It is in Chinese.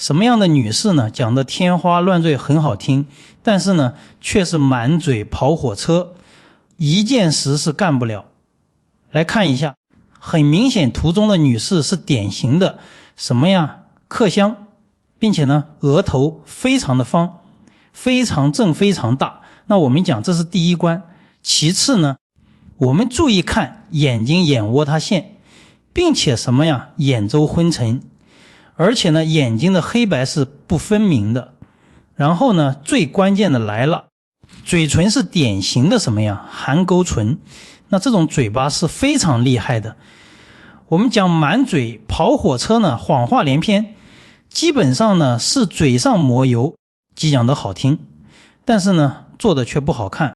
什么样的女士呢，讲的天花乱坠很好听，但是呢却是满嘴跑火车，一件实是干不了。来看一下，很明显图中的女士是典型的什么呀？客香，并且呢额头非常的方，非常正，非常大。那我们讲这是第一关。其次呢，我们注意看眼睛眼窝它线，并且什么呀？眼周昏沉，而且呢眼睛的黑白是不分明的。然后呢最关键的来了，嘴唇是典型的什么呀？含沟唇。那这种嘴巴是非常厉害的。我们讲满嘴跑火车呢，谎话连篇，基本上呢是嘴上抹油，讲得好听，但是呢做的却不好看。